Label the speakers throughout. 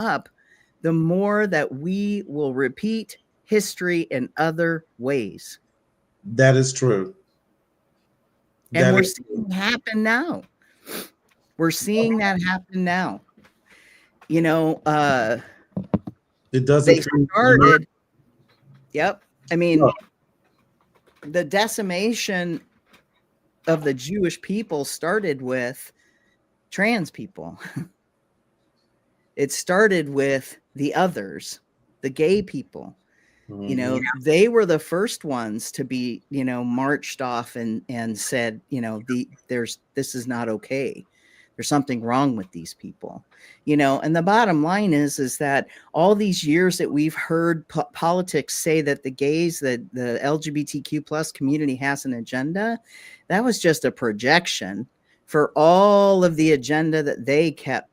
Speaker 1: up, the more that we will repeat history in other ways.
Speaker 2: That is true.
Speaker 1: And
Speaker 2: That
Speaker 1: we're
Speaker 2: is
Speaker 1: seeing it happen now. We're seeing that happen now. You know,
Speaker 2: it doesn't
Speaker 1: they
Speaker 2: seem
Speaker 1: started, yep. I mean,
Speaker 2: no.
Speaker 1: the decimation of the Jewish people started with trans people. It started with the others, the gay people. You know, they were the first ones to be, you know, marched off and said, you know, this is not okay. There's something wrong with these people, you know. And the bottom line is that all these years that we've heard politics say that the gays, that the LGBTQ plus community has an agenda, that was just a projection for all of the agenda that they kept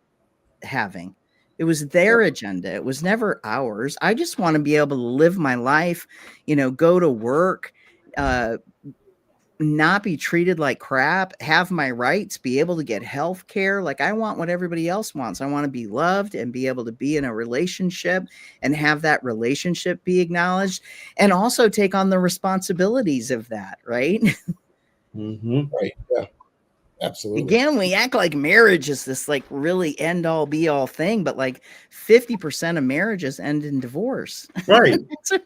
Speaker 1: having. It was their agenda. It was never ours. I just want to be able to live my life, you know, go to work, not be treated like crap, have my rights, be able to get health care. Like, I want what everybody else wants. I want to be loved and be able to be in a relationship and have that relationship be acknowledged, and also take on the responsibilities of that. Right.
Speaker 3: Right. Yeah. Absolutely.
Speaker 1: Again, we act like marriage is this like really end all be all thing, but like 50% of marriages end in divorce.
Speaker 2: Right.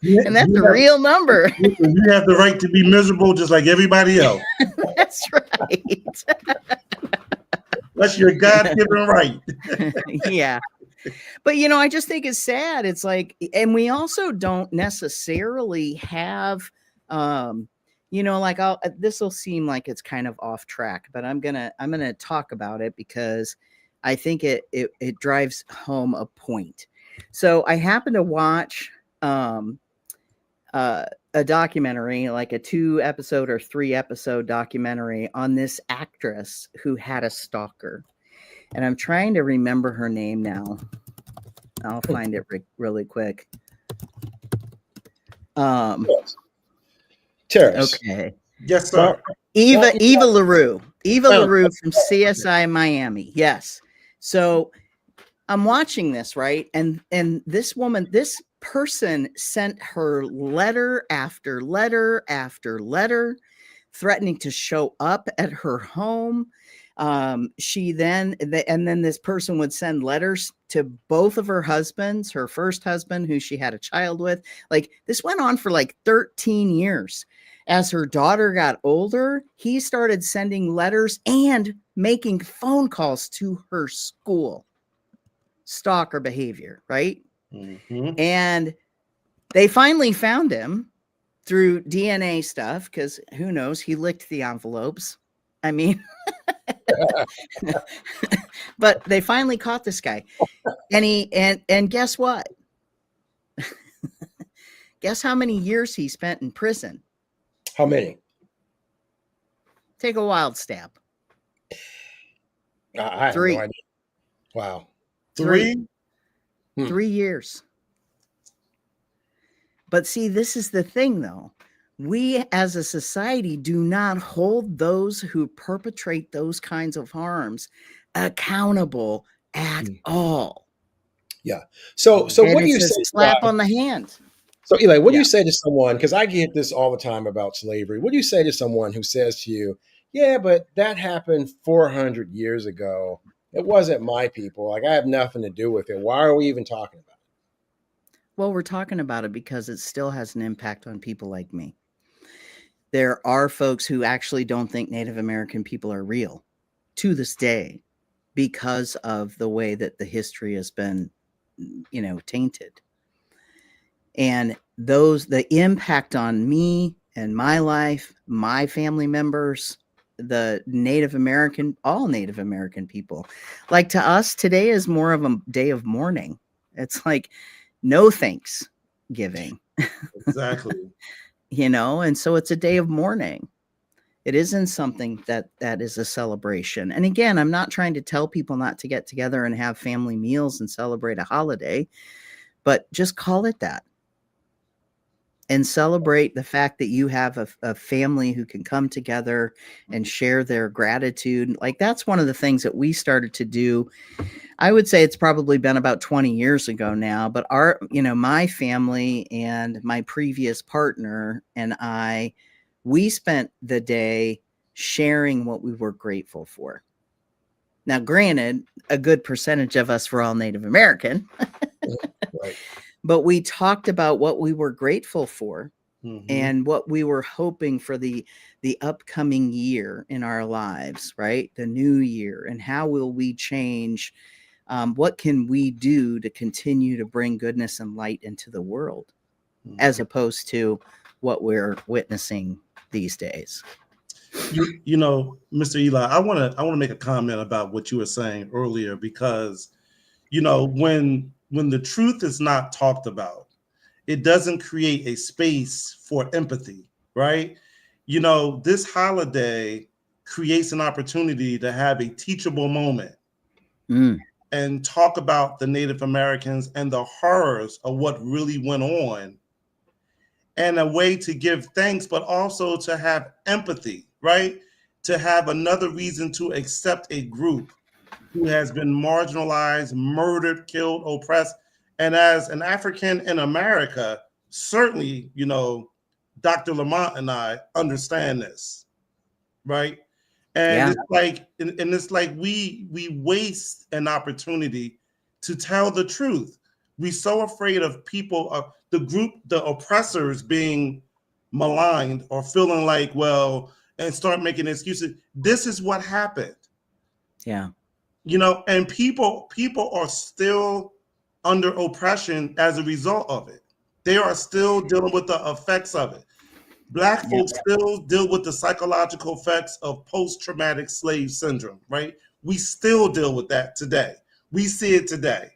Speaker 1: And that's a real number.
Speaker 2: You have the right to be miserable just like everybody else.
Speaker 1: That's right.
Speaker 2: That's your God-given right.
Speaker 1: Yeah. But, you know, I just think it's sad. It's like, and we also don't necessarily have, you know, like this will seem like it's kind of off track, but I'm gonna talk about it because I think it drives home a point. So I happened to watch a documentary, like a 2-episode or 3-episode documentary on this actress who had a stalker, and I'm trying to remember her name now. I'll find it really quick.
Speaker 3: Terrace.
Speaker 1: Okay.
Speaker 2: Yes, sir.
Speaker 1: Eva LaRue. Eva LaRue from CSI Miami. Yes. So I'm watching this, right? And this woman, this person sent her letter after letter after letter, threatening to show up at her home. She then this person would send letters to both of her husbands, her first husband, who she had a child with. Like, this went on for like 13 years. As her daughter got older, he started sending letters and making phone calls to her school. Stalker behavior, right? And they finally found him through DNA stuff, because who knows, he licked the envelopes. I mean, but they finally caught this guy. And guess what? Guess how many years he spent in prison?
Speaker 3: How many?
Speaker 1: Take a wild stab.
Speaker 3: I have
Speaker 1: 3.
Speaker 3: no idea. Wow.
Speaker 2: 3?
Speaker 1: 3 years. But see, this is the thing, though. We as a society do not hold those who perpetrate those kinds of harms accountable at all.
Speaker 3: Yeah. So
Speaker 1: And
Speaker 3: what do you
Speaker 1: it's a
Speaker 3: say?
Speaker 1: slap on the hand.
Speaker 3: So Eli, what do you say to someone? Because I get this all the time about slavery. What do you say to someone who says to you, "Yeah, but that happened 400 years ago. It wasn't my people. Like, I have nothing to do with it. Why are we even talking about it?"
Speaker 1: Well, we're talking about it because it still has an impact on people like me. There are folks who actually don't think Native American people are real to this day because of the way that the history has been, you know, tainted. And the impact on me and my life, my family members, the Native American, all Native American people, like, to us, today is more of a day of mourning. It's like no Thanksgiving.
Speaker 2: Exactly.
Speaker 1: You know, and so it's a day of mourning. It isn't something that is a celebration. And again, I'm not trying to tell people not to get together and have family meals and celebrate a holiday, but just call it that. and celebrate the fact that you have a family who can come together and share their gratitude. Like that's one of the things that we started to do. I would say it's probably been about 20 years ago now, but my family and my previous partner and we spent the day sharing what we were grateful for. Now, granted, a good percentage of us were all Native American,
Speaker 3: Right.
Speaker 1: but we talked about what we were grateful for
Speaker 2: Mhm.
Speaker 1: and what we were hoping for the upcoming year in our lives, right? The new year, and how will we change? What can we do to continue to bring goodness and light into the world, as opposed to what we're witnessing these days?
Speaker 2: You know, Mr. Eli, I want to make a comment about what you were saying earlier, because when the truth is not talked about, it doesn't create a space for empathy, right? This holiday creates an opportunity to have a teachable moment and talk about the Native Americans and the horrors of what really went on, and a way to give thanks, but also to have empathy, right? To have another reason to accept a group who has been marginalized, murdered, killed, oppressed. And as an African in America, certainly, Dr. Lamont and I understand this, right? And it's like we waste an opportunity to tell the truth. We're so afraid of people, the oppressors being maligned or feeling like, and start making excuses. This is what happened.
Speaker 1: Yeah.
Speaker 2: And people are still under oppression as a result of it. They are still dealing with the effects of it. Black folks still deal with the psychological effects of post-traumatic slave syndrome, right? We still deal with that today. We see it today.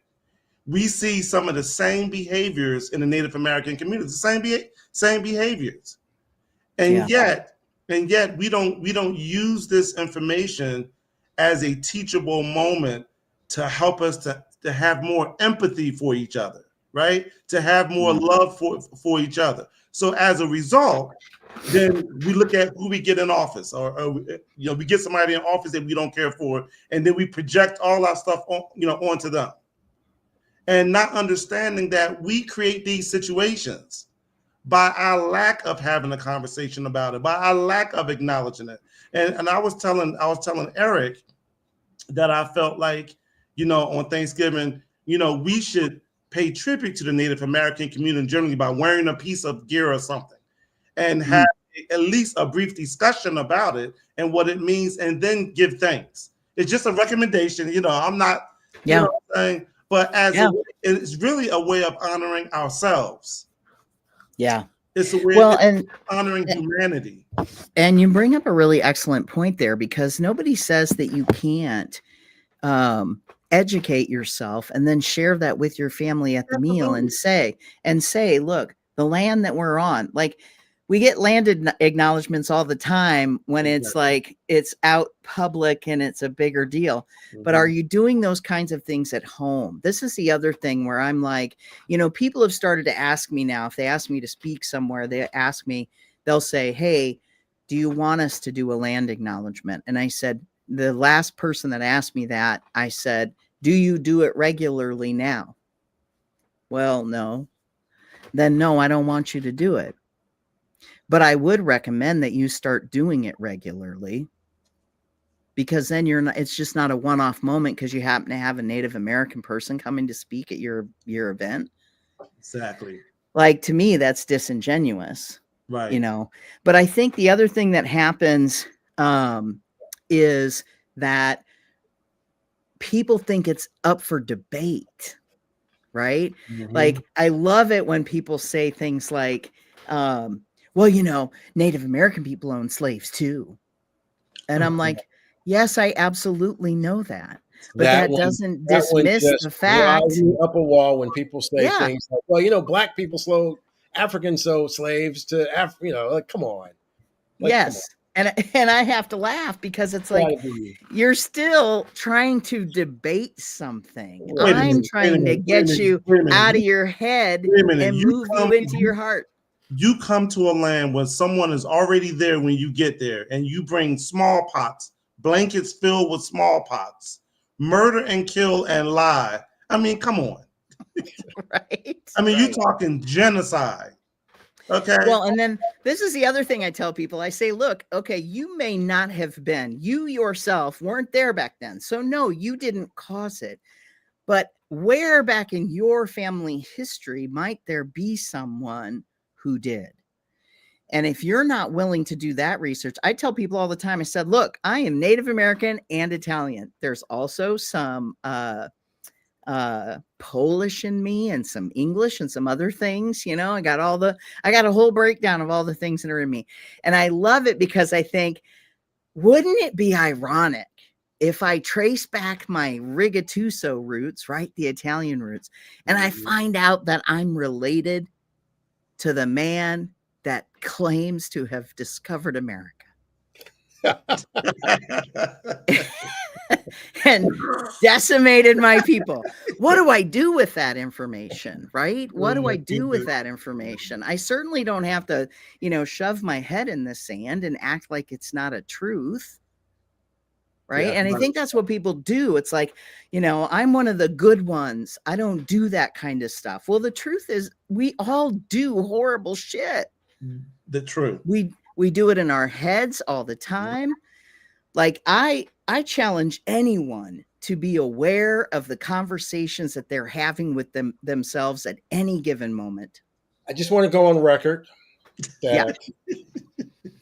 Speaker 2: We see some of the same behaviors in the Native American community, the same behaviors. And yet we don't use this information as a teachable moment to help us to have more empathy for each other, right? To have more love for each other. So as a result, then we look at who we get in office, or we get somebody in office that we don't care for, and then we project all our stuff onto them, and not understanding that we create these situations by our lack of having a conversation about it, by our lack of acknowledging it. And I was telling Eric that I felt like, on Thanksgiving, we should pay tribute to the Native American community generally by wearing a piece of gear or something, and have at least a brief discussion about it and what it means, and then give thanks. It's just a recommendation. I'm not, you know what I'm saying? But it's really a way of honoring ourselves.
Speaker 1: Yeah.
Speaker 2: It's a way of honoring humanity.
Speaker 1: And you bring up a really excellent point there, because nobody says that you can't educate yourself and then share that with your family at the meal and say, look, the land that we're on, like we get land acknowledgements all the time when it's like it's out public and it's a bigger deal. But are you doing those kinds of things at home? This is the other thing where I'm like, people have started to ask me now, if they ask me to speak somewhere, they'll say, hey, do you want us to do a land acknowledgement? And I said, the last person that asked me that, I said, do you do it regularly now? Well, no. Then no, I don't want you to do it. But I would recommend that you start doing it regularly, because then it's just not a one-off moment because you happen to have a Native American person coming to speak at your event.
Speaker 2: Exactly.
Speaker 1: Like, to me, that's disingenuous.
Speaker 2: Right.
Speaker 1: But I think the other thing that happens is that people think it's up for debate, right? Like, I love it when people say things like, well, Native American people own slaves too. And I'm like, yes, I absolutely know that. But that doesn't dismiss the fact.
Speaker 3: Up a wall when people say things like, well, black people sold Africans sold slaves to like, come on. Like,
Speaker 1: yes. Come on. And I have to laugh, because it's like, you're still trying to debate something. I'm trying to get you out of your head and move you into your heart.
Speaker 2: You come to a land where someone is already there when you get there, and you bring smallpox, blankets filled with smallpox, murder and kill and lie. I mean, come on.
Speaker 1: Right.
Speaker 2: I mean,
Speaker 1: right.
Speaker 2: you talking genocide. Okay.
Speaker 1: Well, and then this is the other thing I tell people. I say, look, okay, you may not have been, you yourself weren't there back then. So no, you didn't cause it. But where back in your family history might there be someone who did? And if you're not willing to do that research, I tell people all the time, I said, look, I am Native American and Italian. There's also some Polish in me and some English and some other things. I got a whole breakdown of all the things that are in me. And I love it because I think, wouldn't it be ironic if I trace back my Rigatuso roots, right? The Italian roots, and I find out that I'm related to the man that claims to have discovered America. And decimated my people. What do I do with that information, right? What do I do with that information? I certainly don't have to, shove my head in the sand and act like it's not a truth, right? And I think that's what people do. It's like, I'm one of the good ones. I don't do that kind of stuff. Well, the truth is we all do horrible shit.
Speaker 2: The truth.
Speaker 1: We do it in our heads all the time. Like I challenge anyone to be aware of the conversations that they're having with themselves at any given moment.
Speaker 3: I just want to go on record that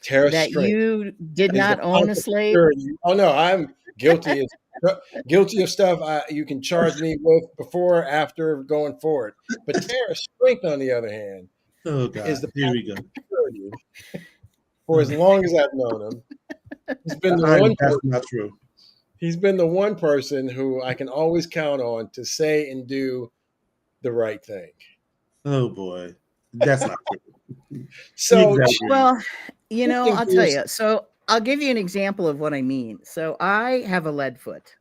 Speaker 3: Tara
Speaker 1: that
Speaker 3: Strink
Speaker 1: you did not own a slave.
Speaker 3: Oh no, I'm guilty of stuff you can charge me with before, after, going forward. But Tara Strink, on the other hand, is the
Speaker 2: here we go.
Speaker 3: For as long as I've known him, he's been the one.
Speaker 2: That's not true.
Speaker 3: He's been the one person who I can always count on to say and do the right thing.
Speaker 2: Oh boy, that's not true.
Speaker 3: So,
Speaker 1: well, I'll tell you. So I'll give you an example of what I mean. So I have a lead foot,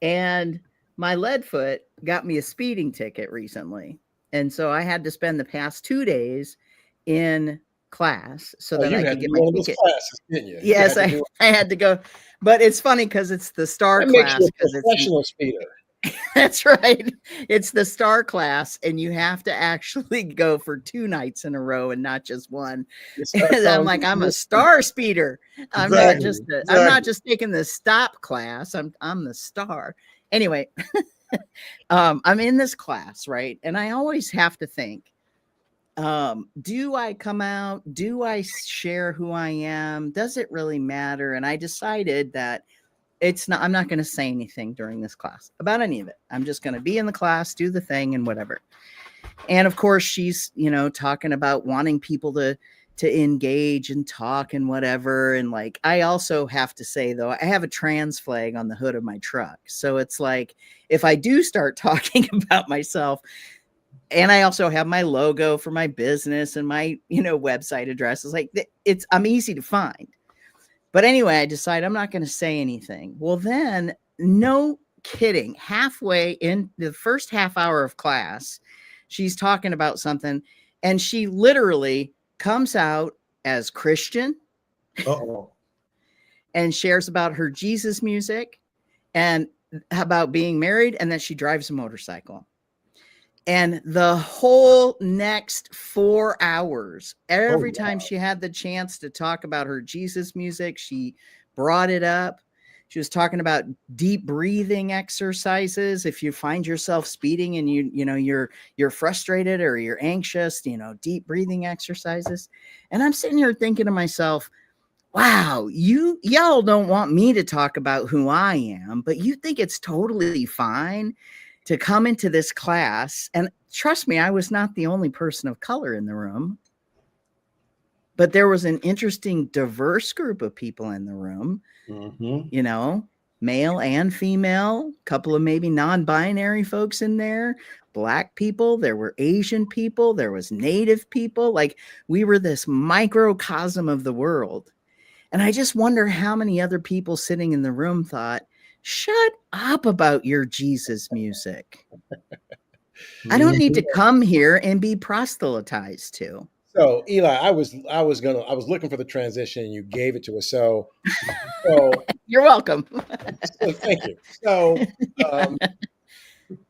Speaker 1: and my lead foot got me a speeding ticket recently, and so I had to spend the past 2 days in class so that I could get my ticket.
Speaker 3: Classes, didn't you?
Speaker 1: Yes, I had to go, but it's funny because it's the STAR class.
Speaker 3: Because it's professional speeder.
Speaker 1: That's right. It's the STAR class, and you have to actually go for 2 nights in a row and not just one. And I'm like, I'm a STAR speeder. I'm not just taking the stop class. I'm the STAR. Anyway, I'm in this class, right? And I always have to think, do I come out? Do I share who I am? Does it really matter? And I decided that I'm not going to say anything during this class about any of it. I'm just going to be in the class, do the thing and whatever. And of course she's, talking about wanting people to engage and talk and whatever. And like, I also have to say though, I have a trans flag on the hood of my truck. So it's like, if I do start talking about myself, and I also have my logo for my business and my, website address. It's like, I'm easy to find. But anyway, I decide I'm not going to say anything. Well, then, no kidding, halfway in the first half hour of class, she's talking about something, and she literally comes out as Christian. And shares about her Jesus music and about being married, and then she drives a motorcycle. And the whole next 4 hours, every time she had the chance to talk about her Jesus music, she brought it up. She was talking about deep breathing exercises. If you find yourself speeding and you're frustrated or you're anxious, deep breathing exercises. And I'm sitting here thinking to myself, wow, y'all don't want me to talk about who I am, but you think it's totally fine to come into this class. And trust me, I was not the only person of color in the room, but there was an interesting, diverse group of people in the room, male and female, a couple of maybe non-binary folks in there, Black people, there were Asian people, there was Native people. Like, we were this microcosm of the world. And I just wonder how many other people sitting in the room thought, shut up about your Jesus music. I don't need to
Speaker 2: Mhm.
Speaker 1: come here and be proselytized to.
Speaker 3: So Eli, I was looking for the transition. You gave it to us. So
Speaker 1: You're welcome.
Speaker 3: thank you. So um,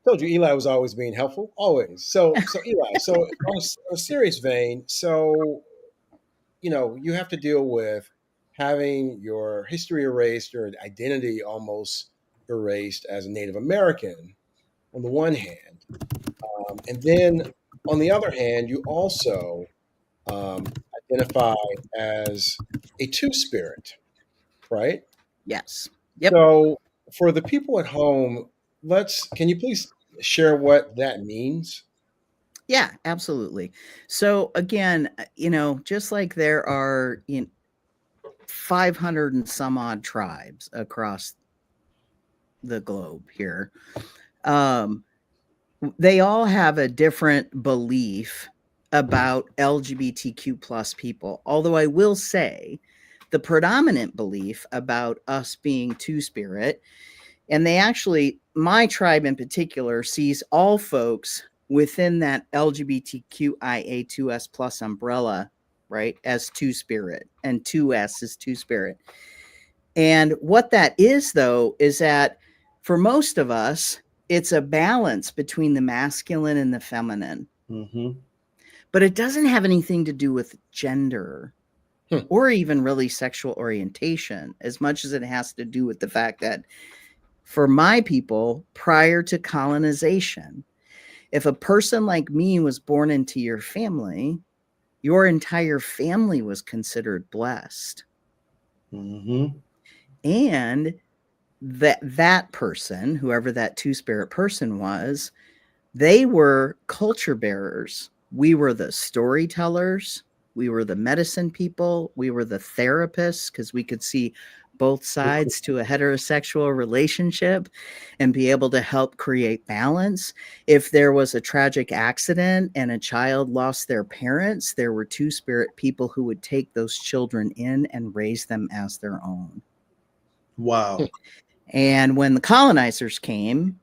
Speaker 3: told you Eli was always being helpful, always. So Eli, so on a serious vein, so you have to deal with having your history erased, your identity almost erased as a Native American on the one hand, and then on the other hand, you also identify as a two spirit, right?
Speaker 1: Yes. Yep.
Speaker 3: So for the people at home, can you please share what that means?
Speaker 1: Yeah, absolutely. So again, just like there are 500 and some odd tribes across the globe here, um, they all have a different belief about LGBTQ plus people. Although I will say the predominant belief about us being two spirit, and my tribe in particular sees all folks within that LGBTQIA2S plus umbrella, right, as two spirit, and 2S is two spirit. And what that is, though, is that for most of us, it's a balance between the masculine and the feminine,
Speaker 2: Mhm.
Speaker 1: but it doesn't have anything to do with gender
Speaker 3: Hmm.
Speaker 1: or even really sexual orientation as much as it has to do with the fact that for my people, prior to colonization, if a person like me was born into your family, your entire family was considered blessed.
Speaker 2: Mhm.
Speaker 1: And that person, whoever that two spirit person was, they were culture bearers. We were the storytellers. We were the medicine people. We were the therapists because we could see both sides to a heterosexual relationship and be able to help create balance. If there was a tragic accident and a child lost their parents, there were two spirit people who would take those children in and raise them as their own.
Speaker 2: Wow.
Speaker 1: And when the colonizers came,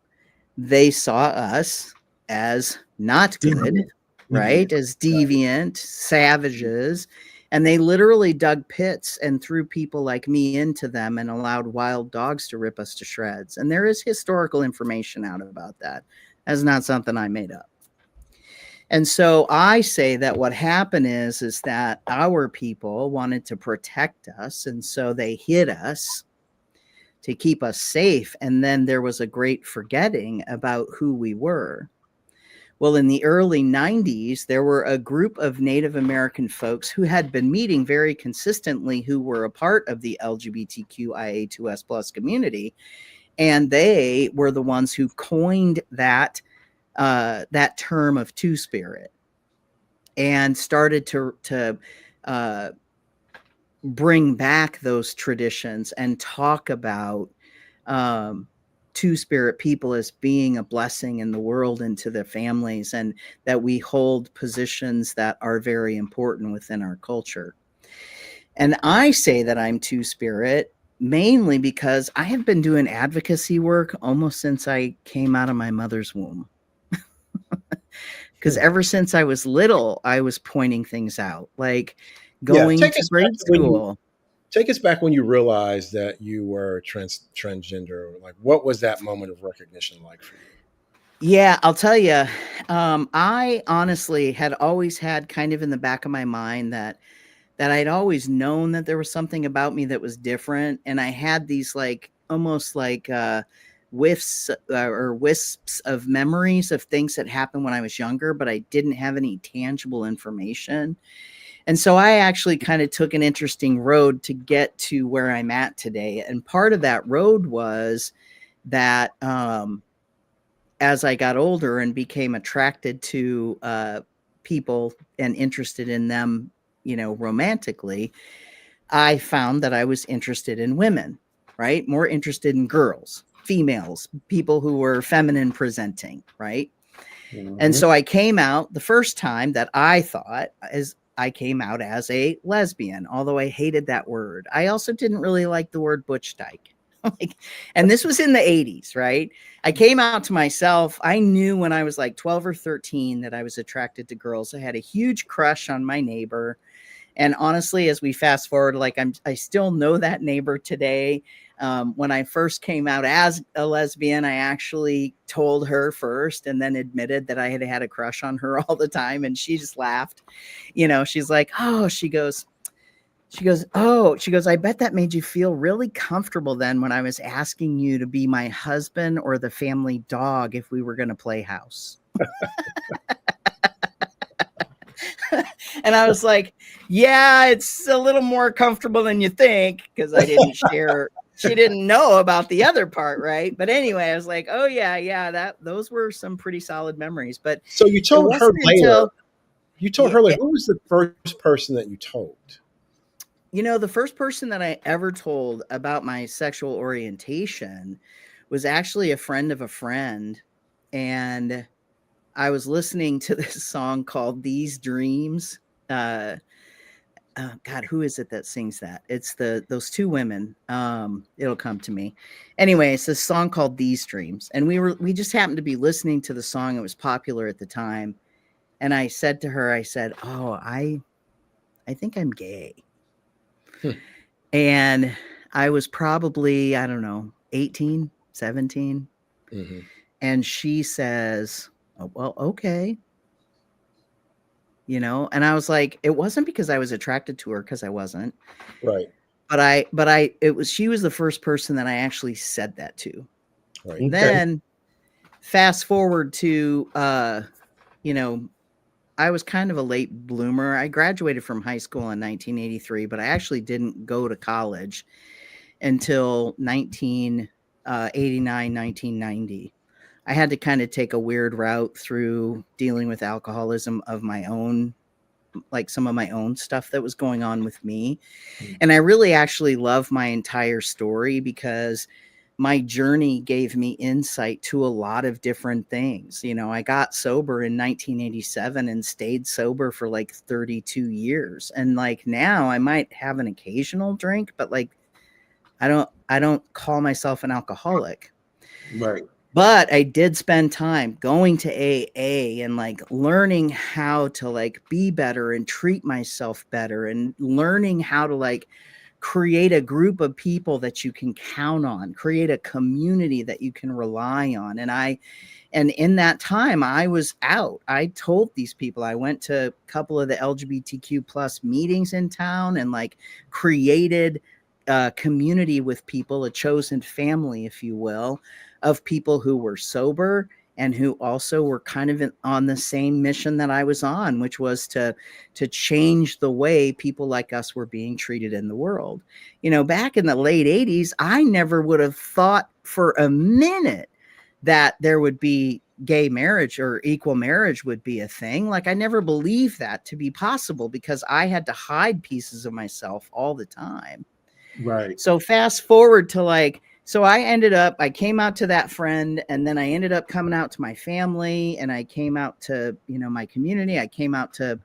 Speaker 1: they saw us as not good, right? As deviant, savages. And they literally dug pits and threw people like me into them and allowed wild dogs to rip us to shreds. And there is historical information out about that. That's not something I made up. And so I say that what happened is that our people wanted to protect us. And so they hid us to keep us safe. And then there was a great forgetting about who we were. Well, in the early 90s, there were a group of Native American folks who had been meeting very consistently who were a part of the LGBTQIA2S plus community. And they were the ones who coined that term of two spirit and started to bring back those traditions and talk about two spirit people as being a blessing in the world and to their families, and that we hold positions that are very important within our culture. And I say that I'm two spirit mainly because I have been doing advocacy work almost since I came out of my mother's womb. Because ever since I was little, I was pointing things out, like
Speaker 3: Yeah,
Speaker 1: going to grade school.
Speaker 3: take us back when you realized that you were transgender. Like, what was that moment of recognition like for you?
Speaker 1: Yeah, I'll tell you. I honestly had always had kind of in the back of my mind that I'd always known that there was something about me that was different, and I had these like almost like whiffs or wisps of memories of things that happened when I was younger, but I didn't have any tangible information. And so I actually kind of took an interesting road to get to where I'm at today. And part of that road was that as I got older and became attracted to people and interested in them, romantically, I found that I was interested in women, right? More interested in girls, females, people who were feminine presenting, right? And so I came out the first time that I thought as I came out as a lesbian, although I hated that word. I also didn't really like the word butch dyke. Like, and this was in the 80s, right? I came out to myself. I knew when I was like 12 or 13 that I was attracted to girls. I had a huge crush on my neighbor. And honestly, as we fast forward, like I still know that neighbor today. When I first came out as a lesbian, I actually told her first and then admitted that I had had a crush on her all the time. And she just laughed. You know, she's like, oh, she goes, I bet that made you feel really comfortable then when I was asking you to be my husband or the family dog if we were going to play house. And I was like, yeah, it's a little more comfortable than you think, because I didn't share. She didn't know about the other part, right? But anyway, I was like, oh yeah, those were some pretty solid memories. But
Speaker 3: so you told her later. You told her, like,
Speaker 1: yeah,
Speaker 3: who was the first person that you told?
Speaker 1: You know, the first person that I ever told about my sexual orientation was actually a friend of a friend. And I was listening to this song called These Dreams. God, who is it that sings that? It's those two women. It'll come to me. Anyway, it's a song called These Dreams. And we just happened to be listening to the song. It was popular at the time. And I said to her, I said, oh, I think I'm gay. And I was probably, I don't know, 18, 17. Mm-hmm. And she says, oh, well, okay. You know, and I was like, it wasn't because I was attracted to her, because I wasn't.
Speaker 3: Right.
Speaker 1: She was the first person that I actually said that to.
Speaker 3: Right.
Speaker 1: Okay. Then fast forward to, you know, I was kind of a late bloomer. I graduated from high school in 1983, but I actually didn't go to college until 1989, 1990. I had to kind of take a weird route through dealing with alcoholism of my own, like some of my own stuff that was going on with me. Mm-hmm. And I really actually love my entire story because my journey gave me insight to a lot of different things. You know, I got sober in 1987 and stayed sober for like 32 years. And like now I might have an occasional drink, but like I don't call myself an alcoholic.
Speaker 2: Right.
Speaker 1: But I did spend time going to AA and like learning how to like be better and treat myself better and learning how to like create a group of people that you can count on, create a community that you can rely on. And in that time I was out. I told these people, I went to a couple of the LGBTQ plus meetings in town and like created a community with people, a chosen family, if you will, of people who were sober and who also were kind of on the same mission that I was on, which was to change the way people like us were being treated in the world. You know, back in the late 80s, I never would have thought for a minute that there would be gay marriage or equal marriage would be a thing. Like I never believed that to be possible because I had to hide pieces of myself all the time.
Speaker 2: Right.
Speaker 1: So fast forward to like, so I came out to that friend, and then I ended up coming out to my family, and I came out to, you know, my community. I came out to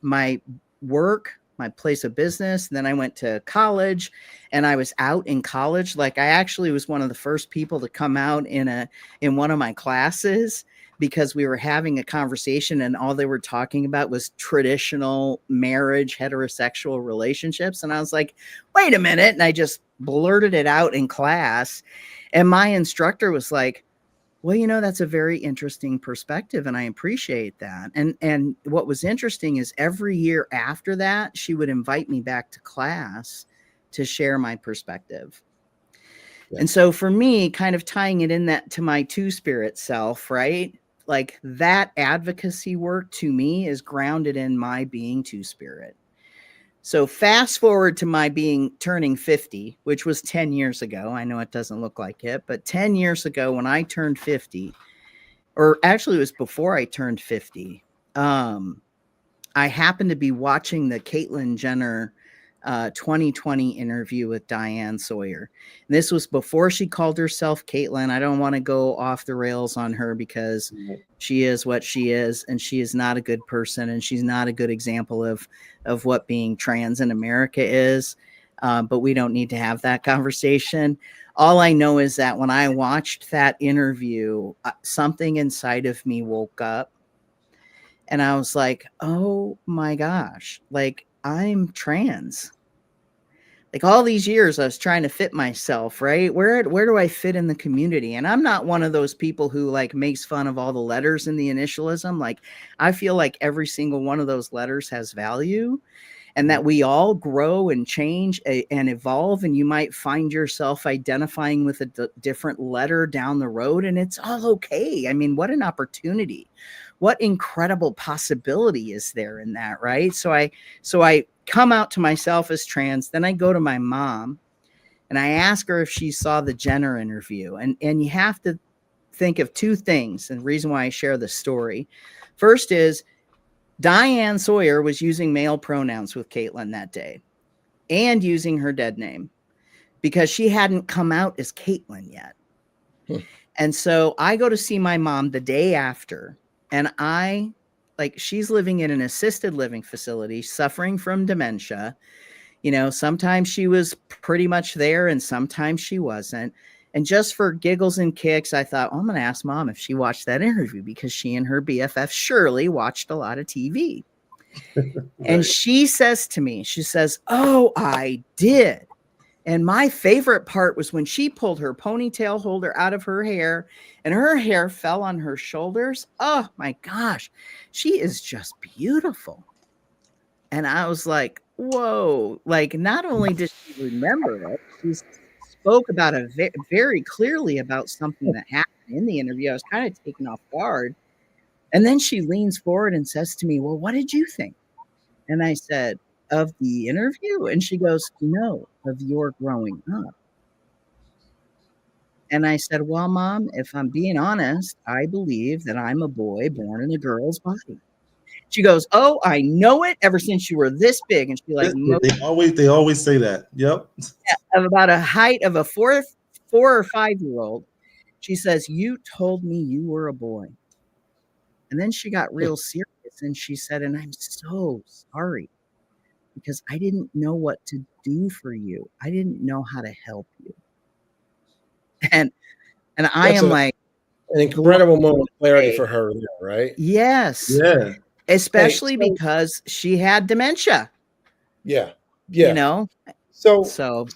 Speaker 1: my work, my place of business. And then I went to college, and I was out in college. Like I actually was one of the first people to come out in one of my classes, because we were having a conversation and all they were talking about was traditional marriage, heterosexual relationships. And I was like, wait a minute. And I just blurted it out in class. And my instructor was like, well, you know, that's a very interesting perspective, and I appreciate that. And what was interesting is every year after that, she would invite me back to class to share my perspective. Yeah. And so for me, kind of tying it in that to my two-spirit self, right? Like that advocacy work to me is grounded in my being two-spirit. So fast forward to my turning 50, which was 10 years ago. I know it doesn't look like it, but 10 years ago when I turned 50, or actually it was before I turned 50, I happened to be watching the Caitlyn Jenner 2020 interview with Diane Sawyer. And this was before she called herself Caitlyn. I don't want to go off the rails on her because she is what she is, and she is not a good person, and she's not a good example of what being trans in America is. But we don't need to have that conversation. All I know is that when I watched that interview, something inside of me woke up and I was like, oh my gosh, like I'm trans. Like all these years I was trying to fit myself, right? Where do I fit in the community? And I'm not one of those people who like makes fun of all the letters in the initialism. Like I feel like every single one of those letters has value, and that we all grow and change and evolve, and you might find yourself identifying with a different letter down the road, and it's all okay. I mean, what an opportunity. What incredible possibility is there in that, right? So I come out to myself as trans, then I go to my mom and I ask her if she saw the Jenner interview. And you have to think of two things, and the reason why I share this story. First is Diane Sawyer was using male pronouns with Caitlyn that day and using her dead name because she hadn't come out as Caitlyn yet. And so I go to see my mom the day after, and she's living in an assisted living facility, suffering from dementia. You know, sometimes she was pretty much there and sometimes she wasn't. And just for giggles and kicks, I thought, I'm going to ask Mom if she watched that interview, because she and her BFF Shirley watched a lot of TV. Right. And she says to me, she says, oh, I did. And my favorite part was when she pulled her ponytail holder out of her hair and her hair fell on her shoulders. Oh my gosh, she is just beautiful. And I was like, whoa, like not only did she remember it, she spoke about it very clearly about something that happened in the interview. I was kind of taken off guard. And then she leans forward and says to me, well, what did you think? And I said, of the interview? And she goes, no, of your growing up. And I said, well, Mom, if I'm being honest, I believe that I'm a boy born in a girl's body. She goes, oh, I know it ever since you were this big. And she like,
Speaker 2: they always say that. Yep.
Speaker 1: Of about a height of a 4 or 5 year old. She says, you told me you were a boy. And then she got real serious and she said, and I'm so sorry, because I didn't know what to do for you. I didn't know how to help you. And I am like
Speaker 3: an incredible moment of clarity for her, right?
Speaker 1: Yes.
Speaker 2: Yeah.
Speaker 1: Especially because she had dementia.
Speaker 3: Yeah. Yeah.
Speaker 1: You know?
Speaker 3: So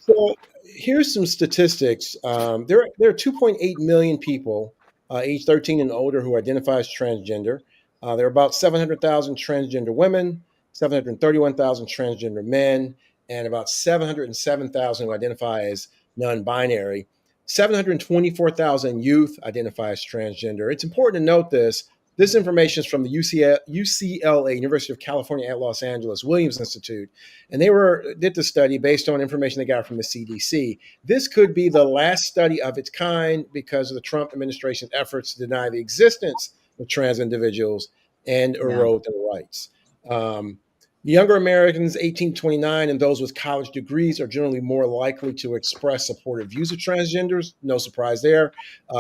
Speaker 3: here's some statistics. There are 2.8 million people age 13 and older who identify as transgender. There are about 700,000 transgender women, 731,000 transgender men, and about 707,000 who identify as non-binary. 724,000 youth identify as transgender. It's important to note this. This information is from the UCLA, University of California at Los Angeles, Williams Institute. And they did the study based on information they got from the CDC. This could be the last study of its kind because of the Trump administration's efforts to deny the existence of trans individuals and erode their rights. Younger Americans, 18 to 29, and those with college degrees are generally more likely to express supportive views of transgenders. No surprise there.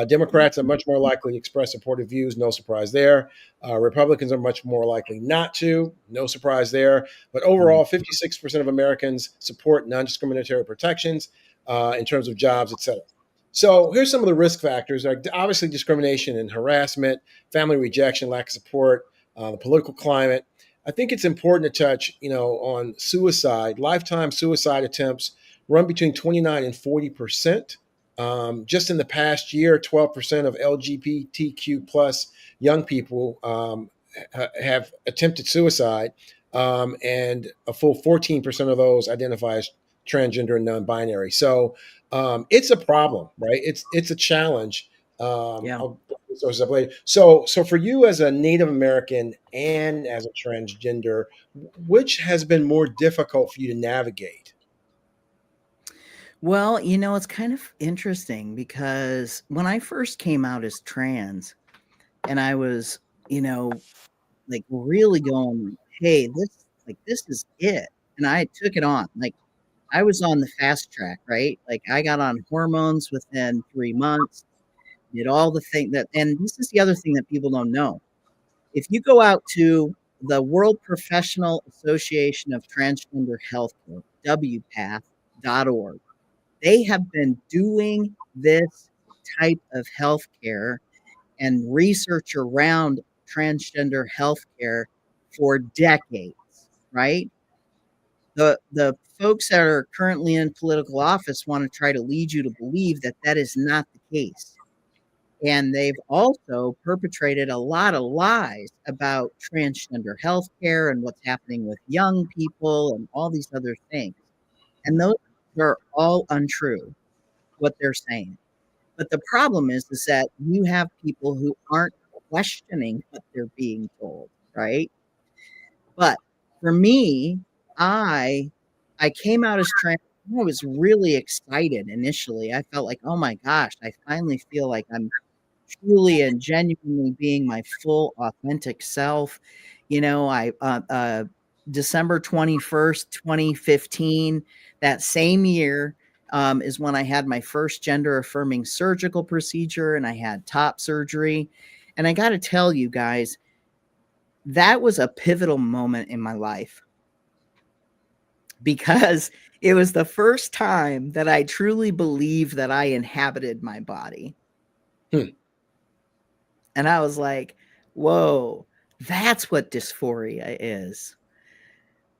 Speaker 3: Democrats are much more likely to express supportive views. No surprise there. Republicans are much more likely not to. No surprise there. But overall, 56% of Americans support non-discriminatory protections in terms of jobs, et cetera. So here's some of the risk factors. Obviously, discrimination and harassment, family rejection, lack of support, the political climate. I think it's important to touch, on suicide. Lifetime suicide attempts run between 29 and 40%. Just in the past year, 12% of LGBTQ plus young people have attempted suicide, and a full 14% of those identify as transgender and non-binary. So it's a problem, right? It's a challenge. So for you as a Native American and as a transgender, which has been more difficult for you to navigate?
Speaker 1: Well, it's kind of interesting because when I first came out as trans and I was, like really going, hey, this is it. And I took it on. Like I was on the fast track, right? Like I got on hormones within 3 months. Did all the thing and this is the other thing that people don't know. If you go out to the World Professional Association of Transgender Healthcare, WPATH, They have been doing this type of healthcare and research around transgender healthcare for decades, right? The folks that are currently in political office want to try to lead you to believe that that is not the case. And they've also perpetrated a lot of lies about transgender healthcare and what's happening with young people and all these other things. And those are all untrue, what they're saying. But the problem is that you have people who aren't questioning what they're being told, right? But for me, I I came out as trans. I was really excited initially. I felt like, oh my gosh, I finally feel like I'm truly and genuinely being my full authentic self. You know, I December 21st, 2015, that same year is when I had my first gender affirming surgical procedure and I had top surgery. And I got to tell you guys, that was a pivotal moment in my life because it was the first time that I truly believed that I inhabited my body. And I was like, whoa, that's what dysphoria is.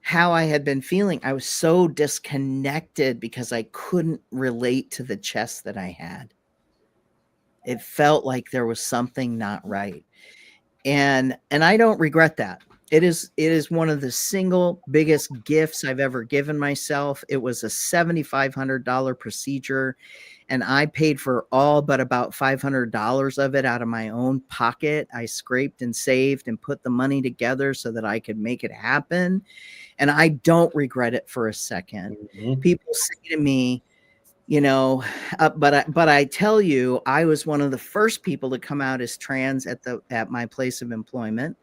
Speaker 1: How I had been feeling. I was so disconnected because I couldn't relate to the chest that I had. It felt like there was something not right. And I don't regret that. It is one of the single biggest gifts I've ever given myself. It was a $7,500 procedure, and I paid for all but about $500 of it out of my own pocket. I scraped and saved and put the money together so that I could make it happen, and I don't regret it for a second.
Speaker 3: Mhm.
Speaker 1: People say to me, you know, but I tell you, I was one of the first people to come out as trans at my place of employment.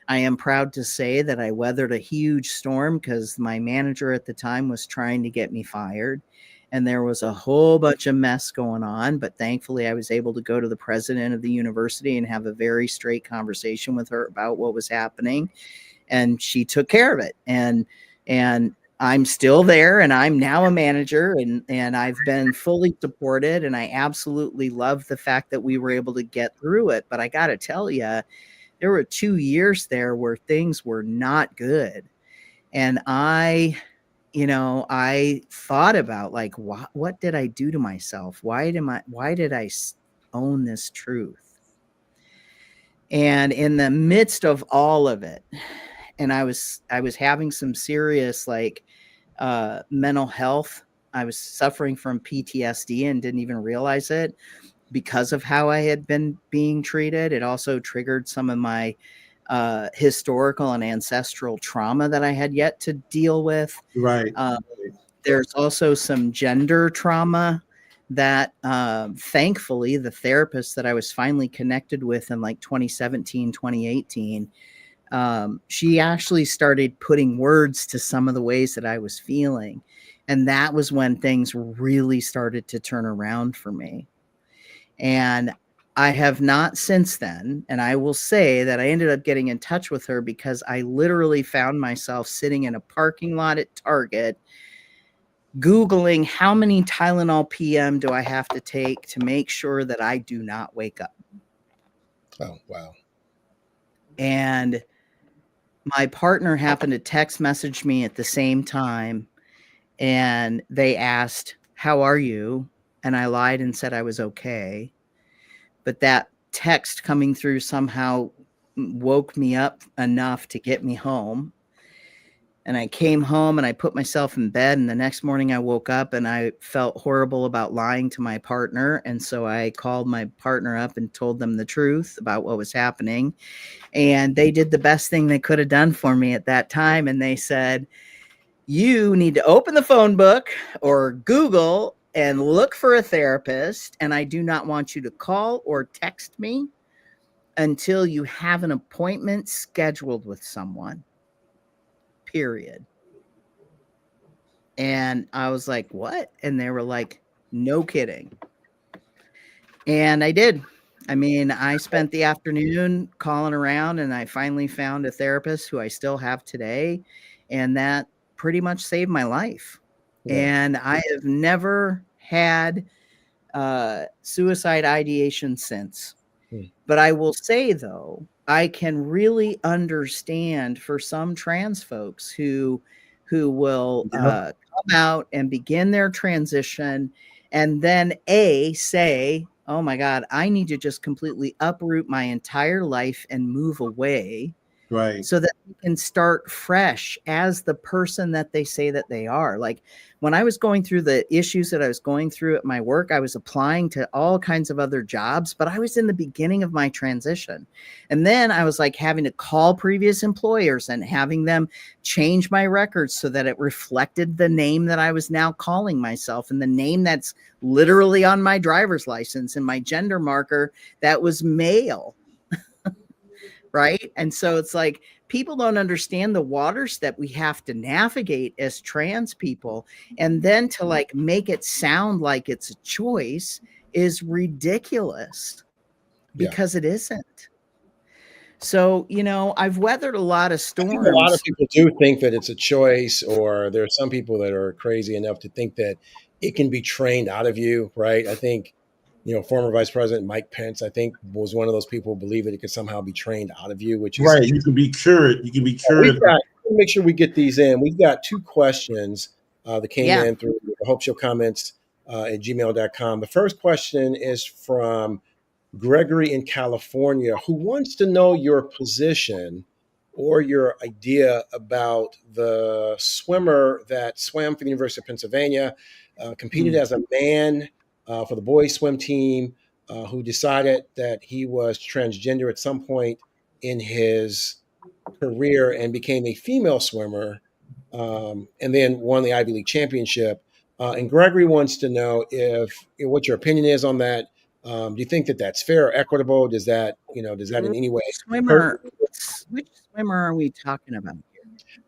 Speaker 1: I am proud to say that I weathered a huge storm because my manager at the time was trying to get me fired. And there was a whole bunch of mess going on. But thankfully, I was able to go to the president of the university and have a very straight conversation with her about what was happening. And she took care of it. And I'm still there and I'm now a manager and I've been fully supported. And I absolutely love the fact that we were able to get through it. But I got to tell you, there were 2 years there where things were not good. And I thought about like, what did I do to myself? Why did I own this truth? And in the midst of all of it, and I was having some serious like mental health. I was suffering from PTSD and didn't even realize it because of how I had been being treated. It also triggered some of my historical and ancestral trauma that I had yet to deal with.
Speaker 2: Right.
Speaker 1: There's also some gender trauma that thankfully the therapist that I was finally connected with in like 2017, 2018, she actually started putting words to some of the ways that I was feeling. And that was when things really started to turn around for me. And I have not since then. And I will say that I ended up getting in touch with her because I literally found myself sitting in a parking lot at Target, Googling how many Tylenol PM do I have to take to make sure that I do not wake up.
Speaker 3: Oh, wow.
Speaker 1: And my partner happened to text message me at the same time. And they asked, how are you? And I lied and said I was okay. But that text coming through somehow woke me up enough to get me home. And I came home and I put myself in bed. And the next morning I woke up and I felt horrible about lying to my partner. And so I called my partner up and told them the truth about what was happening. And they did the best thing they could have done for me at that time. And they said, you need to open the phone book or Google and look for a therapist. And I do not want you to call or text me until you have an appointment scheduled with someone. Period. And I was like, what? And they were like, no kidding. And I did. I mean, I spent the afternoon calling around and I finally found a therapist who I still have today. And that pretty much saved my life.
Speaker 3: Yeah.
Speaker 1: And I have never had suicide ideation since.
Speaker 3: Hmm.
Speaker 1: But I will say, though, I can really understand for some trans folks who will
Speaker 2: Yeah.
Speaker 1: come out and begin their transition and then say, oh my God, I need to just completely uproot my entire life and move away
Speaker 2: Right.
Speaker 1: so that they can start fresh as the person that they say that they are. Like when I was going through the issues that I was going through at my work, I was applying to all kinds of other jobs, but I was in the beginning of my transition. And then I was like having to call previous employers and having them change my records so that it reflected the name that I was now calling myself and the name that's literally on my driver's license and my gender marker that was male. Right. And so it's like people don't understand the waters that we have to navigate as trans people. And then to like make it sound like it's a choice is ridiculous because it isn't. So, you know, I've weathered a lot of storms.
Speaker 3: I think a lot of people do think that it's a choice, or there are some people that are crazy enough to think that it can be trained out of you, right? I think, you know, former Vice President Mike Pence, I think, was one of those people who believe that it could somehow be trained out of you, which is
Speaker 2: right. You can be cured. You can be cured.
Speaker 3: make sure we get these in. We've got 2 questions that came in through the Hope Show comments at gmail.com. The first question is from Gregory in California, who wants to know your position or your idea about the swimmer that swam for the University of Pennsylvania, competed as a man for the boys swim team, who decided that he was transgender at some point in his career and became a female swimmer, and then won the Ivy League championship. And Gregory wants to know what your opinion is on that. Do you think that that's fair or equitable? Does that in any way hurt?
Speaker 1: Which swimmer are we talking about here?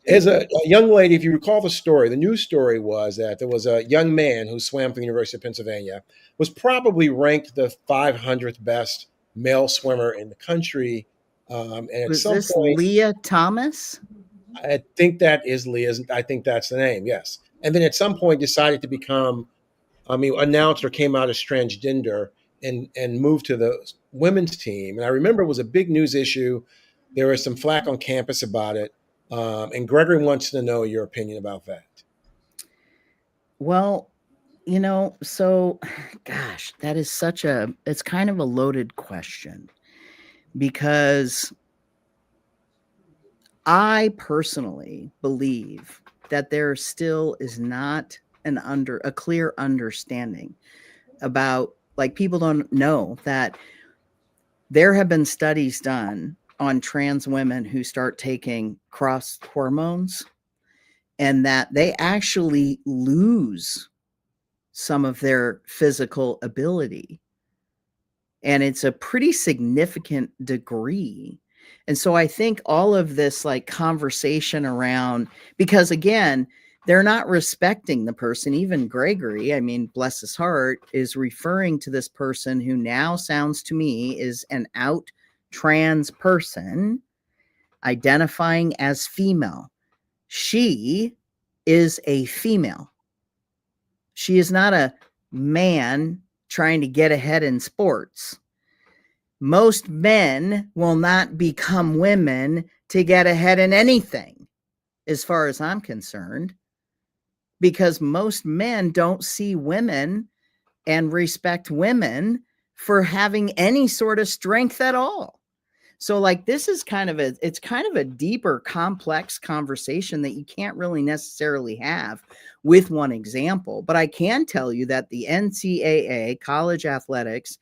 Speaker 3: As a young lady, if you recall the story, the news story was that there was a young man who swam for the University of Pennsylvania, was probably ranked the 500th best male swimmer in the country. And
Speaker 1: was this Leah Thomas?
Speaker 3: I think that is Leah's. I think that's the name. Yes. And then at some point decided to become, announced or came out as transgender and moved to the women's team. And I remember it was a big news issue. There was some flack on campus about it. And Gregory wants to know your opinion about that.
Speaker 1: Well, so gosh, that is it's kind of a loaded question, because I personally believe that there still is not a clear understanding about, like, people don't know that there have been studies done on trans women who start taking cross hormones and that they actually lose some of their physical ability. And it's a pretty significant degree. And so I think all of this like conversation around, because again, they're not respecting the person. Even Gregory, I mean, bless his heart, is referring to this person who now sounds to me is an out trans person identifying as female. She is a female. She is not a man trying to get ahead in sports. Most men will not become women to get ahead in anything, as far as I'm concerned, because most men don't see women and respect women for having any sort of strength at all. So like, this is kind of a deeper, complex conversation that you can't really necessarily have with one example. But I can tell you that the NCAA, college athletics,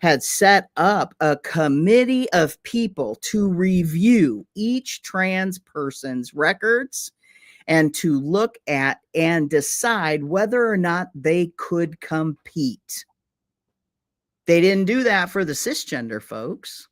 Speaker 1: had set up a committee of people to review each trans person's records and to look at and decide whether or not they could compete. They didn't do that for the cisgender folks,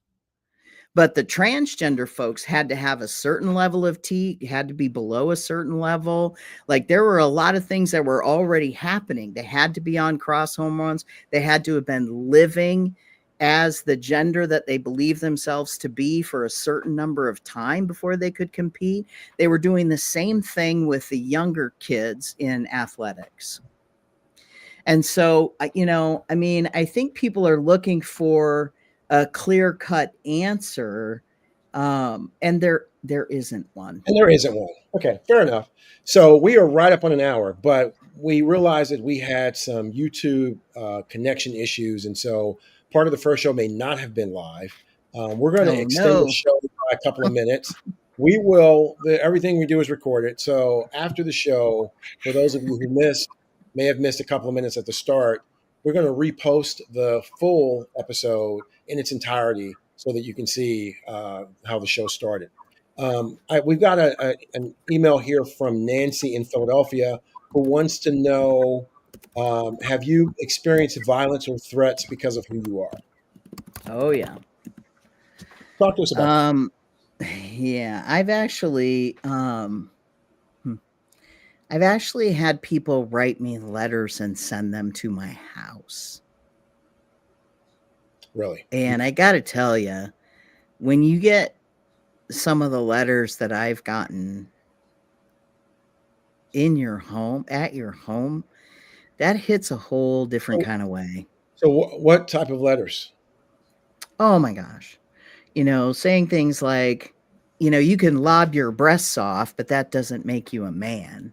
Speaker 1: but the transgender folks had to have a certain level of T, had to be below a certain level. Like, there were a lot of things that were already happening. They had to be on cross hormones. They had to have been living as the gender that they believe themselves to be for a certain number of time before they could compete. They were doing the same thing with the younger kids in athletics. And so, I mean, I think people are looking for a clear-cut answer, and there isn't one.
Speaker 3: And there isn't one. Okay, fair enough. So we are right up on an hour, but we realized that we had some YouTube connection issues, and so part of the first show may not have been live. We're going to
Speaker 1: Oh,
Speaker 3: extend
Speaker 1: no.
Speaker 3: the show by a couple of minutes. We will. Everything we do is recorded. So after the show, for those of you who may have missed a couple of minutes at the start, we're going to repost the full episode in its entirety so that you can see how the show started. We've got an email here from Nancy in Philadelphia who wants to know, have you experienced violence or threats because of who you are?
Speaker 1: Oh, yeah.
Speaker 3: Talk to us about that.
Speaker 1: Yeah, I've actually had people write me letters and send them to my house.
Speaker 3: Really?
Speaker 1: And I got to tell you, when you get some of the letters that I've gotten in your home, at your home, that hits a whole different kind of way.
Speaker 3: So what type of letters?
Speaker 1: Oh my gosh. Saying things like, you can lob your breasts off, but that doesn't make you a man.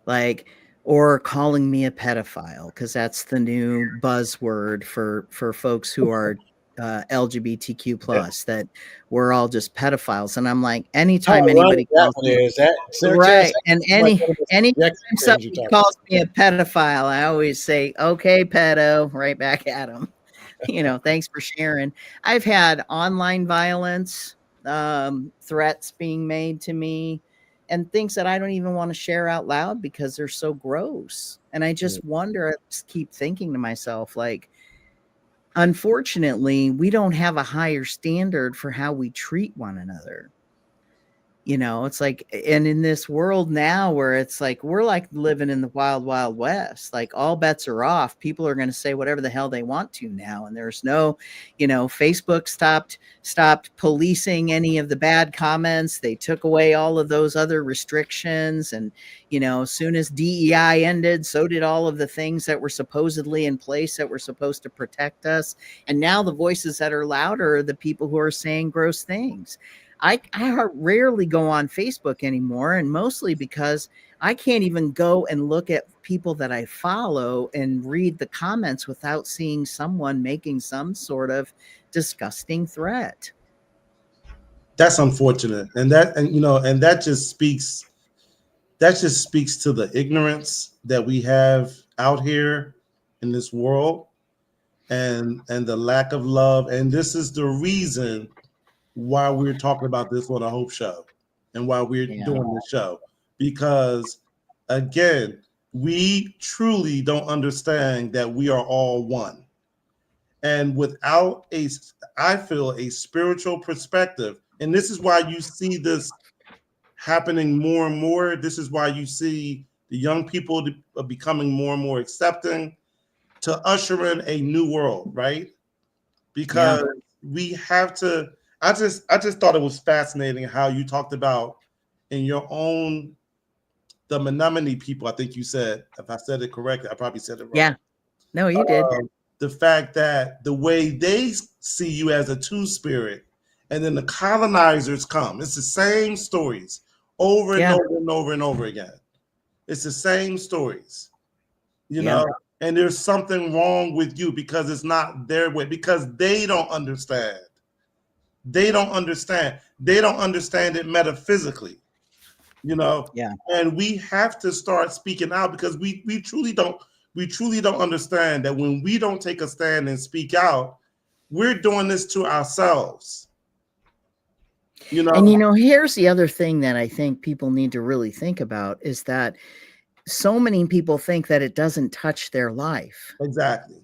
Speaker 1: Like, or calling me a pedophile, because that's the new buzzword for folks who are LGBTQ plus, that we're all just pedophiles. And I'm like, anytime anybody calls me, right, and anytime somebody calls me a pedophile, I always say, okay, pedo, right back at them. Thanks for sharing. I've had online violence, threats being made to me, and things that I don't even want to share out loud because they're so gross. And I just wonder, I just keep thinking to myself, like, unfortunately, we don't have a higher standard for how we treat one another. It's like, and in this world now where it's like, we're like living in the wild, wild west, like all bets are off. People are going to say whatever the hell they want to now. And there's no, Facebook stopped policing any of the bad comments. They took away all of those other restrictions. And, as soon as DEI ended, so did all of the things that were supposedly in place that were supposed to protect us. And now the voices that are louder are the people who are saying gross things. I rarely go on Facebook anymore, and mostly because I can't even go and look at people that I follow and read the comments without seeing someone making some sort of disgusting threat.
Speaker 2: That's unfortunate. And that just speaks to the ignorance that we have out here in this world, and the lack of love. And this is the reason why we're talking about this on a Hope Show and why we're doing this show, because again, we truly don't understand that we are all one. And without I feel a spiritual perspective, and this is why you see this happening more and more. This is why you see the young people becoming more and more accepting, to usher in a new world, right? Because we have to. I just thought it was fascinating how you talked about in your own, the Menominee people. I think you said, if I said it correctly, I probably said it wrong.
Speaker 1: Yeah, no, you did.
Speaker 2: The fact that the way they see you as a two-spirit, and then the colonizers come. It's the same stories over and over and over and over again. It's the same stories, know. And there's something wrong with you because it's not their way, because they don't understand. They don't understand. They don't understand it metaphysically, And we have to start speaking out, because we truly don't understand that when we don't take a stand and speak out, we're doing this to ourselves.
Speaker 1: And here's the other thing that I think people need to really think about, is that so many people think that it doesn't touch their life.
Speaker 2: Exactly.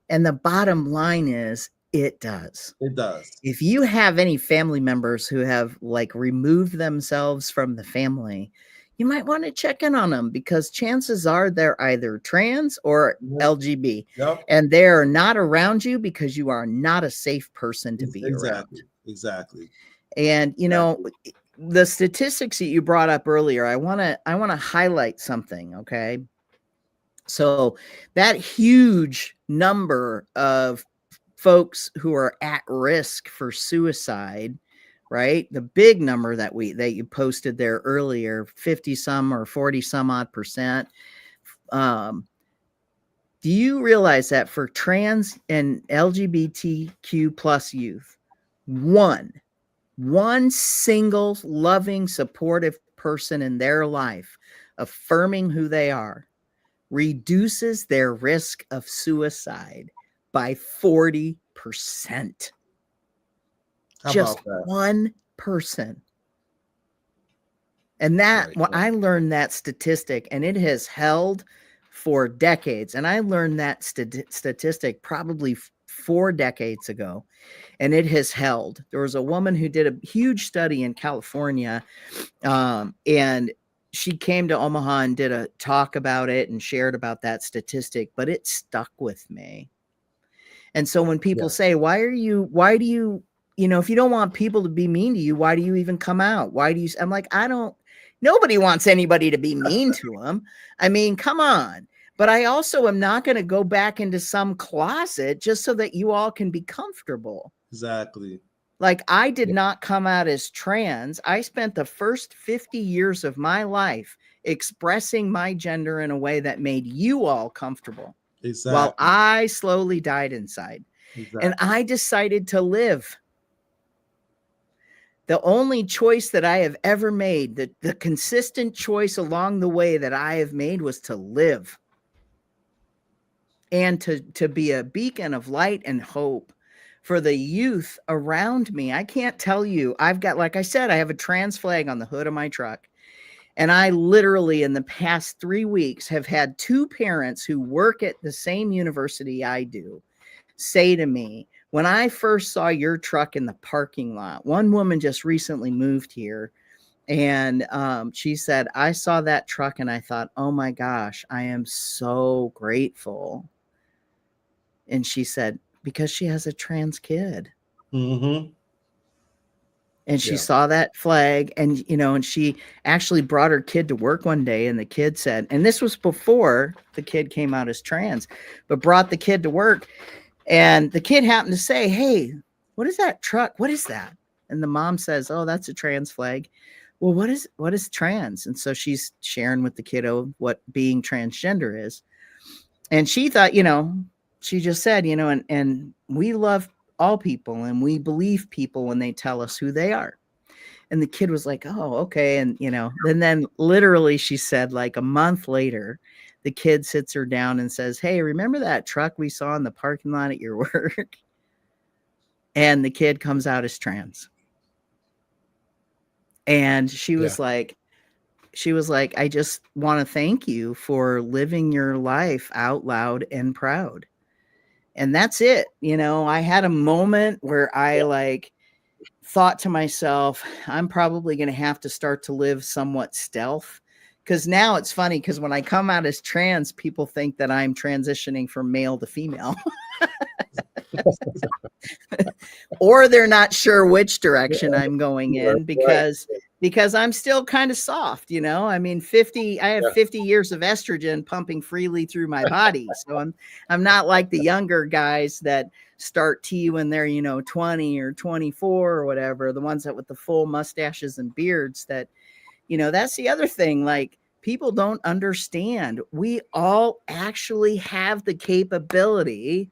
Speaker 1: And the bottom line is, it does.
Speaker 2: It does.
Speaker 1: If you have any family members who have removed themselves from the family, you might want to check in on them, because chances are they're either trans or LGB,
Speaker 2: Yep.
Speaker 1: and they're not around you because you are not a safe person to be around.
Speaker 2: Exactly.
Speaker 1: And you know, the statistics that you brought up earlier, I want to highlight something, okay? So that huge number of folks who are at risk for suicide, right? The big number that you posted there earlier, 50 some or 40 some odd percent. Do you realize that for trans and LGBTQ plus youth, one single loving, supportive person in their life affirming who they are reduces their risk of suicide by 40%. Just one person. And that, I learned that statistic, and it has held for decades. And I learned that statistic probably 4 decades ago, and it has held. There was a woman who did a huge study in California, and she came to Omaha and did a talk about it and shared about that statistic, but it stuck with me. And so when people say, why do you, if you don't want people to be mean to you, why do you even come out? I'm like, nobody wants anybody to be mean to them. I mean, come on. But I also am not going to go back into some closet just so that you all can be comfortable.
Speaker 2: Exactly.
Speaker 1: Like, I did not come out as trans. I spent the first 50 years of my life expressing my gender in a way that made you all comfortable.
Speaker 2: Exactly.
Speaker 1: While I slowly died inside. Exactly. And I decided to live. The only choice that I have ever made, the consistent choice along the way that I have made, was to live. And to be a beacon of light and hope for the youth around me. I can't tell you, I've got, like I said, I have a trans flag on the hood of my truck. And I literally, in the past 3 weeks, have had 2 parents who work at the same university I do say to me, when I first saw your truck in the parking lot, one woman just recently moved here, and she said, I saw that truck and I thought, oh my gosh, I am so grateful. And she said, because she has a trans kid.
Speaker 2: Mm-hmm.
Speaker 1: And she saw that flag, and, and she actually brought her kid to work one day, and the kid said, and this was before the kid came out as trans, but brought the kid to work. And the kid happened to say, hey, what is that truck? What is that? And the mom says, oh, that's a trans flag. Well, what is trans? And so she's sharing with the kiddo what being transgender is. And she thought, she just said, and we love all people, and we believe people when they tell us who they are. And the kid was like, oh, okay. And, then literally she said, like a month later, the kid sits her down and says, hey, remember that truck we saw in the parking lot at your work? And the kid comes out as trans. And she was like, I just want to thank you for living your life out loud and proud. And that's it. I had a moment where I thought to myself, I'm probably going to have to start to live somewhat stealth. Because now it's funny, because when I come out as trans, people think that I'm transitioning from male to female. Or they're not sure which direction I'm going in, because I'm still kind of soft, I mean, I have 50 years of estrogen pumping freely through my body. So I'm not like the younger guys that start T when they're, 20 or 24 or whatever, the ones that with the full mustaches and beards that, that's the other thing. Like, people don't understand. We all actually have the capability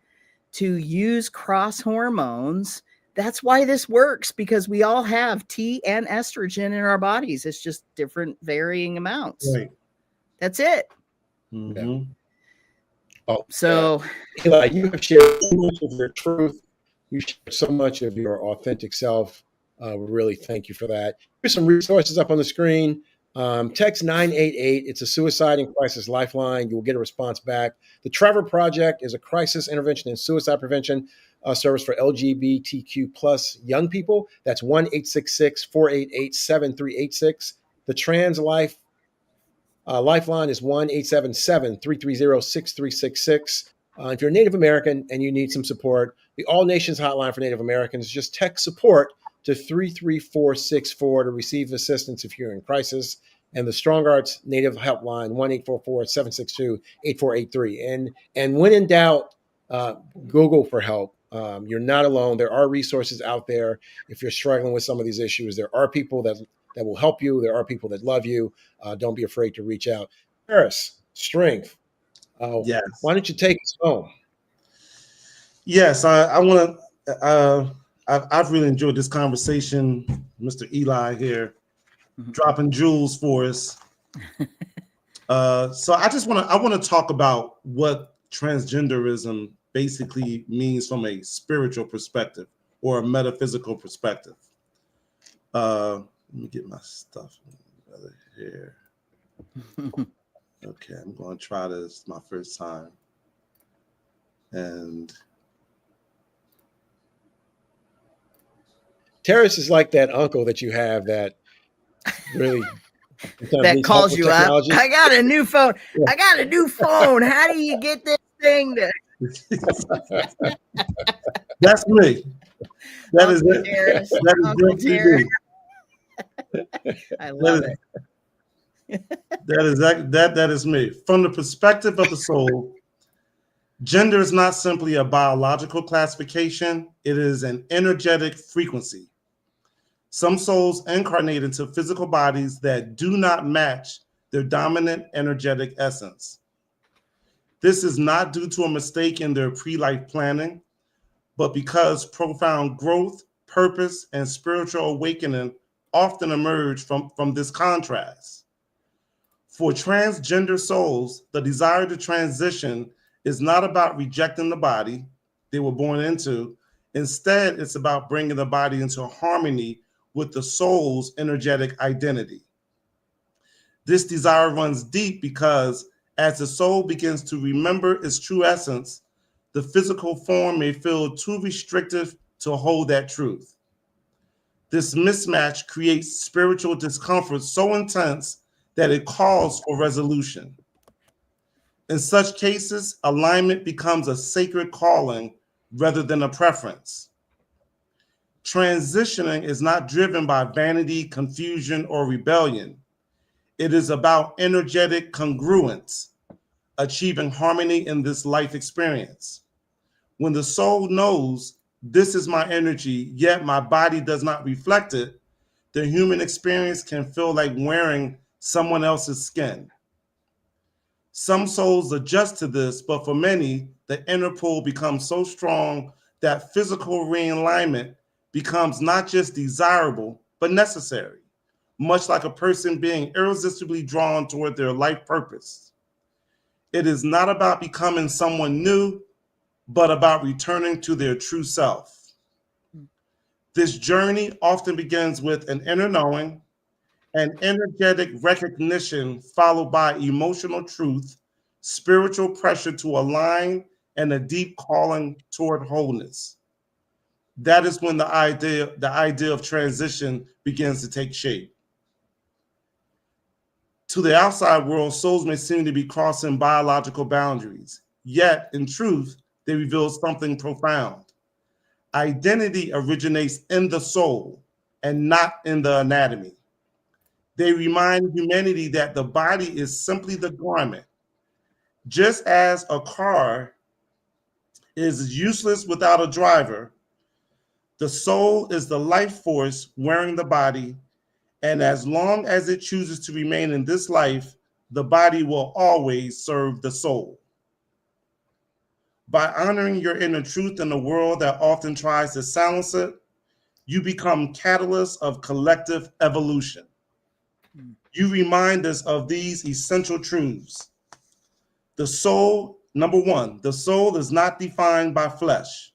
Speaker 1: to use cross hormones. That's why this works, because we all have T and estrogen in our bodies. It's just different varying amounts.
Speaker 2: Right.
Speaker 1: That's it.
Speaker 2: Mm-hmm.
Speaker 3: Oh,
Speaker 1: so
Speaker 3: Eli, you have shared so much of your truth. You shared so much of your authentic self. We really thank you for that. Here's some resources up on the screen. Text 988. It's a suicide and crisis lifeline. You will get a response back. The Trevor Project is a crisis intervention and suicide prevention service for LGBTQ plus young people. That's 1-866-488-7386. The Trans Life Lifeline is 1-877-330-6366. If you're a Native American and you need some support, the All Nations Hotline for Native Americans, just text support to 33464 to receive assistance if you're in crisis. And the Strong Arts Native Helpline, 1-844-762-8483. And when in doubt, Google for help. You're not alone. There are resources out there. If you're struggling with some of these issues, there are people that will help you. There are people that love you. Don't be afraid to reach out. Paris, strength.
Speaker 2: Yes.
Speaker 3: Why don't you take us home?
Speaker 2: Yes, I want to. I've really enjoyed this conversation, Mr. Eli here, dropping jewels for us. So I want to talk about what transgenderism basically means from a spiritual perspective or a metaphysical perspective. Let me get my stuff here. Okay, I'm going to try this. It's my first time. And
Speaker 3: Terrace is like that uncle that you have that really
Speaker 1: that calls you up. I got a new phone. Yeah. I got a new phone. How do you get this thing to?
Speaker 2: That's me. That is it. Terrace. That is
Speaker 1: I love it.
Speaker 2: That is me. From the perspective of the soul, gender is not simply a biological classification. It is an energetic frequency. Some souls incarnate into physical bodies that do not match their dominant energetic essence. This is not due to a mistake in their pre-life planning, but because profound growth, purpose, and spiritual awakening often emerge from this contrast. For transgender souls, the desire to transition is not about rejecting the body they were born into. Instead, it's about bringing the body into harmony with the soul's energetic identity. This desire runs deep because as the soul begins to remember its true essence, the physical form may feel too restrictive to hold that truth. This mismatch creates spiritual discomfort so intense that it calls for resolution. In such cases, alignment becomes a sacred calling rather than a preference. Transitioning is not driven by vanity, confusion, or rebellion. It is about energetic congruence, achieving harmony in this life experience. When the soul knows this is my energy, yet my body does not reflect it, the human experience can feel like wearing someone else's skin. Some souls adjust to this, but for many, the inner pull becomes so strong that physical realignment becomes not just desirable, but necessary, much like a person being irresistibly drawn toward their life purpose. It is not about becoming someone new, but about returning to their true self. This journey often begins with an inner knowing, an energetic recognition followed by emotional truth, spiritual pressure to align, and a deep calling toward wholeness. That is when the idea of transition begins to take shape. To the outside world, souls may seem to be crossing biological boundaries, yet in truth, they reveal something profound. Identity originates in the soul and not in the anatomy. They remind humanity that the body is simply the garment. Just as a car is useless without a driver, the soul is the life force wearing the body, and as long as it chooses to remain in this life, the body will always serve the soul. By honoring your inner truth in a world that often tries to silence it, you become catalysts of collective evolution. You remind us of these essential truths. The soul, number one, the soul is not defined by flesh.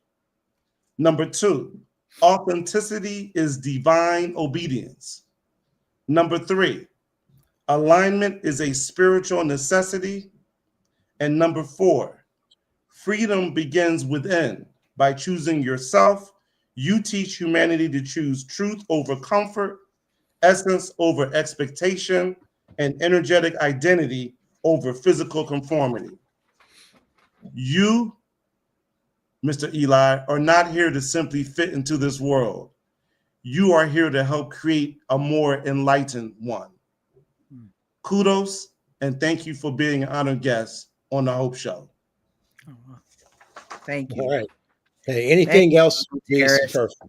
Speaker 2: Number two, authenticity is divine obedience. Number three, alignment is a spiritual necessity. And number four, freedom begins within. By choosing yourself, you teach humanity to choose truth over comfort, essence over expectation, and energetic identity over physical conformity. You, Mr. Eli, are not here to simply fit into this world. You are here to help create a more enlightened one. Kudos and thank you for being an honored guest on the Hope Show.
Speaker 1: Thank you.
Speaker 3: All right. Hey, anything else would be
Speaker 1: Harris.
Speaker 3: perfect.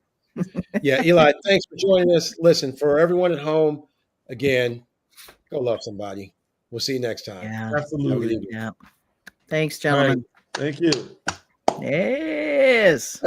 Speaker 3: Yeah, Eli, thanks for joining us. Listen, for everyone at home, again, go love somebody. We'll see you next time.
Speaker 1: Yeah.
Speaker 2: Absolutely.
Speaker 1: Yeah. Thanks,
Speaker 2: All right.
Speaker 1: gentlemen.
Speaker 2: Thank you.
Speaker 1: Yes.